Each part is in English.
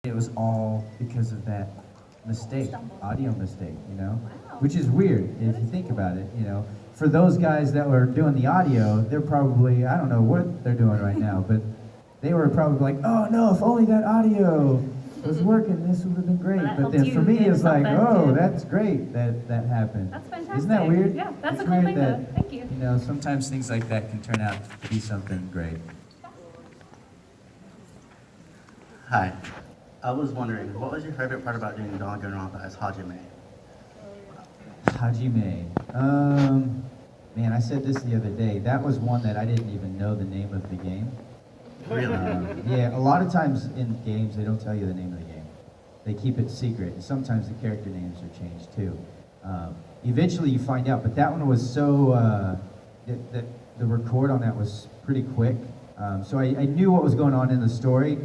It was all because of that mistake, audio mistake, which is weird if you think about it, For those guys that were doing the audio, they're probably, I don't know what they're doing right now, but they were probably like, oh no, if only that audio was working, this would have been great. But then for me, it's like, oh, that's great that happened. That's fantastic. Isn't that weird? Yeah, that's it's a cool weird thing that, Thank you. Sometimes things like that can turn out to be something great. Hi. I was wondering, what was your favorite part about doing Danganronpa as Hajime? Hajime. Man, I said this the other day. That was one that I didn't even know the name of the game. Really? Yeah, a lot of times in games, they don't tell you the name of the game. They keep it secret, and sometimes the character names are changed too. Eventually you find out, but that one was so, the record on that was pretty quick. So I knew what was going on in the story,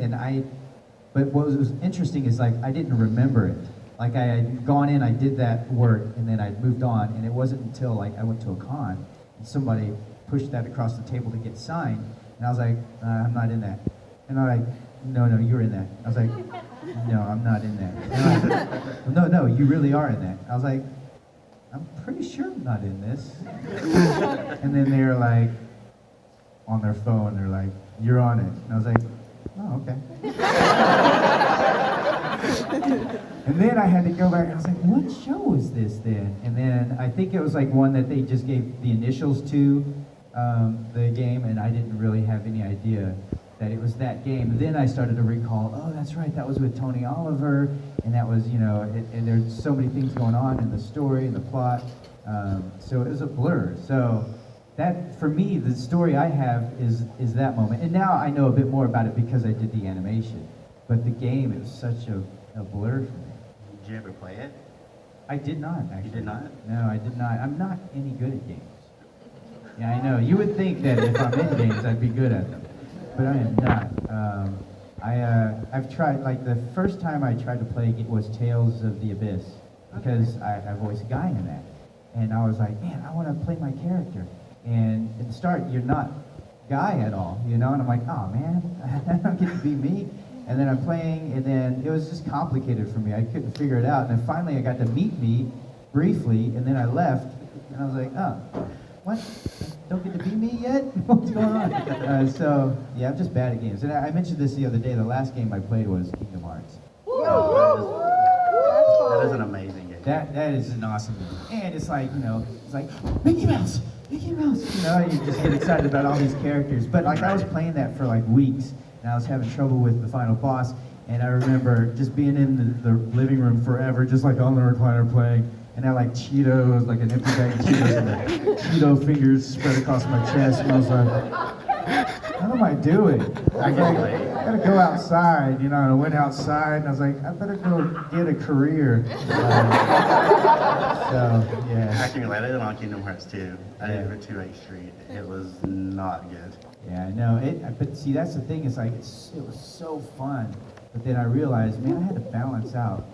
but what was interesting is like I didn't remember it. Like I had gone in, I did that work, and then I'd moved on, and it wasn't until like I went to a con, and somebody pushed that across the table to get signed, and I was like, I'm not in that. And they're like, no, you're in that. I was like, no, I'm not in that. And they're like, no, you really are in that. I was like, I'm pretty sure I'm not in this. And then they're like, on their phone, they're like, you're on it. And I was like, oh, okay. And then I had to go back, and I was like, what show is this then? And then I think it was like one that they just gave the initials to the game, and I didn't really have any idea that it was that game. And then I started to recall, oh, that's right, that was with Tony Oliver, and that was, and there's so many things going on in the story and the plot. So it was a blur. So that, for me, the story I have is that moment. And now I know a bit more about it because I did the animation. But the game, it was such a blur for me. Did you ever play it? I did not, actually. You did not? No, I did not. I'm not any good at games. Yeah, I know. You would think that if I'm in games, I'd be good at them. But I am not. I've tried, like the first time I tried to play it was Tales of the Abyss. Because I voiced a guy in that. And I was like, man, I want to play my character. And at the start, you're not Guy at all, And I'm like, oh man, I don't get to be me. And then I'm playing, and then it was just complicated for me. I couldn't figure it out. And then finally I got to meet me briefly, and then I left, and I was like, oh, what? Don't get to be me yet? What's going on? So, yeah, I'm just bad at games. And I mentioned this the other day. The last game I played was Kingdom Hearts. That is an amazing game. That is an awesome game. And it's like, it's like, Mickey Mouse! Mickey Mouse! You just get excited about all these characters. But like, I was playing that for like weeks, and I was having trouble with the final boss, and I remember just being in the living room forever, just like on the recliner playing, and I had like Cheetos, like an empty bag of Cheetos, and the Cheeto fingers spread across my chest, and I was like, what am I doing? I gotta go outside, and I went outside, and I was like, I better go get a career. So, yeah. Acting related on Kingdom Hearts 2. I did it for 2H Street. It was not good. Yeah, no, but see, that's the thing, it's like, it was so fun, but then I realized, man, I had to balance out,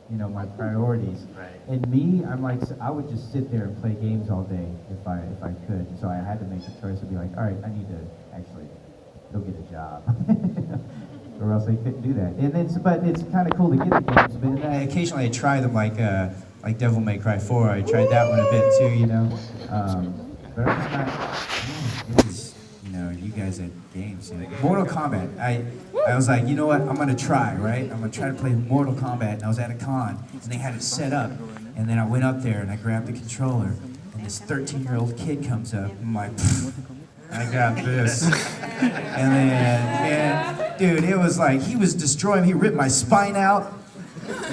my priorities. Right. And me, I'm like, I would just sit there and play games all day if I could, so I had to make the choice to be like, all right, I need to actually go get a job, or else I couldn't do that. And but it's kind of cool to get the games, but occasionally I try them like Devil May Cry 4, I tried that one a bit too, but I'm just not, it was, you guys at games. Mortal Kombat. I was like, you know what? I'm gonna try, right? I'm gonna try to play Mortal Kombat. And I was at a con, and they had it set up. And then I went up there and I grabbed the controller, and this 13-year-old kid comes up. And I'm like, I got this. And then, dude, it was like he was destroying. He ripped my spine out,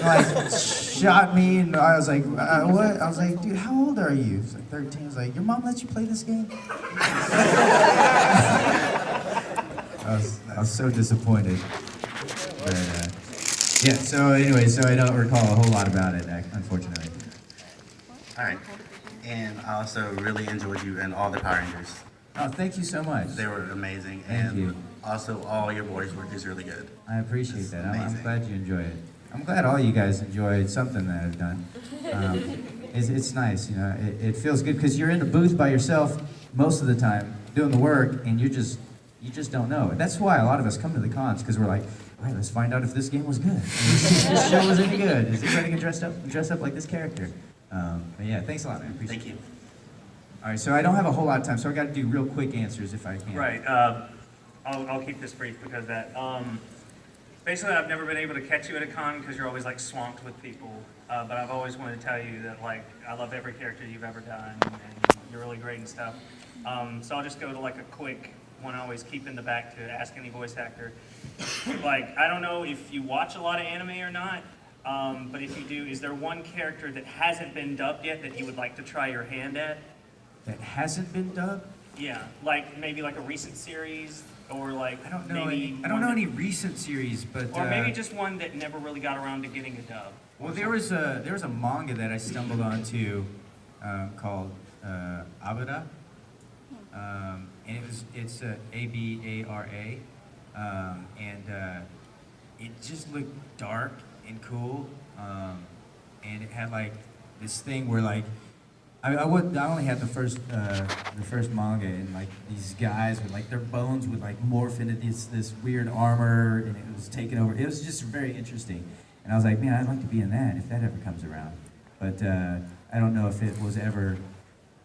like shot me, and I was like, what? I was like, dude, how old are you? He's like 13. I was like, your mom let you play this game? I was so disappointed. But, yeah, so anyway, so I don't recall a whole lot about it, unfortunately. All right. And I also really enjoyed you and all the Power Rangers. Oh, thank you so much. They were amazing. Thank and you. Also, all your voice work is really good. I appreciate that. I'm amazing. glad you enjoy it. I'm glad all you guys enjoyed something that I've done. It's nice, it feels good because you're in the booth by yourself most of the time doing the work, and you're just, You just don't know. That's why a lot of us come to the cons, because we're like, all right, let's find out if this game was good. This show was any good. Is anybody gonna dress up like this character? But yeah, thanks a lot, man. Appreciate Thank you. All right, so I don't have a whole lot of time, so I got to do real quick answers if I can. Right. I'll keep this brief because of that. Basically, I've never been able to catch you at a con because you're always like swamped with people. But I've always wanted to tell you that like I love every character you've ever done, and you're really great and stuff. So I'll just go to like a quick one. I always keep in the back to ask any voice actor. Like I don't know if you watch a lot of anime or not, but if you do, is there one character that hasn't been dubbed yet that you would like to try your hand at? That hasn't been dubbed? Yeah, like maybe like a recent series, or like I don't know maybe any recent series, but or maybe just one that never really got around to getting a dub. well, there was a manga that I stumbled onto called Abara, and it's Abara, and it just looked dark and cool, and it had like this thing where like. I only had the first manga, and like these guys with like their bones would like morph into this weird armor, and it was taken over. It was just very interesting, and I was like, man, I'd like to be in that if that ever comes around. But I don't know if it was ever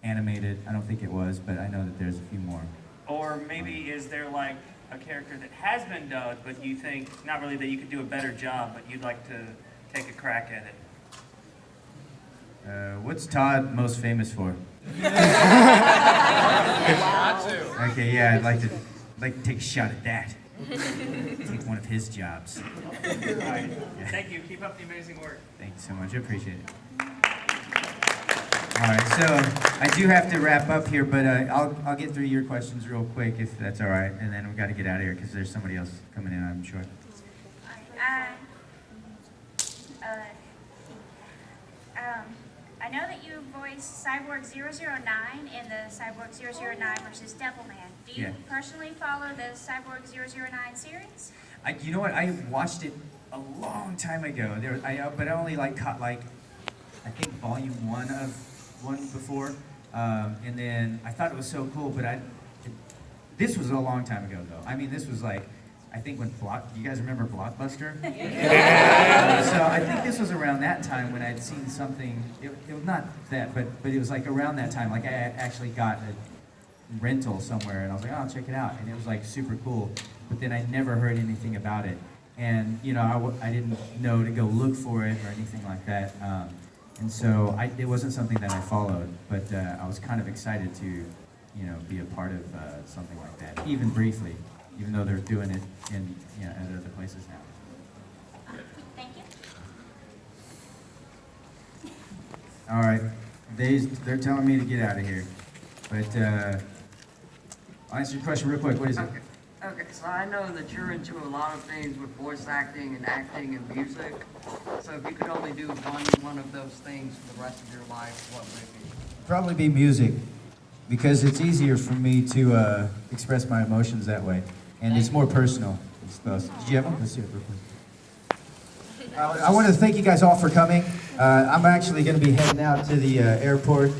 animated. I don't think it was, but I know that there's a few more. Or maybe is there like a character that has been dubbed, but you think not really that you could do a better job, but you'd like to take a crack at it? What's Todd most famous for? Okay, yeah, I'd like to take a shot at that. Take one of his jobs. All right. Thank you. Keep up the amazing work. Thank you so much. I appreciate it. All right, so I do have to wrap up here, but I'll get through your questions real quick if that's all right, and then we got to get out of here because there's somebody else coming in, I'm sure. I know that you voiced Cyborg 009 in the Cyborg 009 versus Devilman. Do you personally follow the Cyborg 009 series? You know what? I watched it a long time ago. But I only like caught like I think volume one before, and then I thought it was so cool. But this was a long time ago though. I mean, this was like. I think when you guys remember Blockbuster? Yeah. So I think this was around that time when I'd seen something, it was not that, but it was like around that time, like I actually got a rental somewhere and I was like, oh, I'll check it out. And it was like super cool, but then I never heard anything about it. And you know, I didn't know to go look for it or anything like that. And so it wasn't something that I followed, but I was kind of excited to, you know, be a part of something like that, even briefly. Even though they're doing it in at other places now. Thank you. All right, they're telling me to get out of here, but I'll answer your question real quick. What is it? Okay, so I know that you're into a lot of things with voice acting and acting and music. So if you could only do one of those things for the rest of your life, what would it be? Probably be music, because it's easier for me to express my emotions that way. And it's more personal. Did you have one? Let's see it real quick. I want to thank you guys all for coming. I'm actually going to be heading out to the airport to go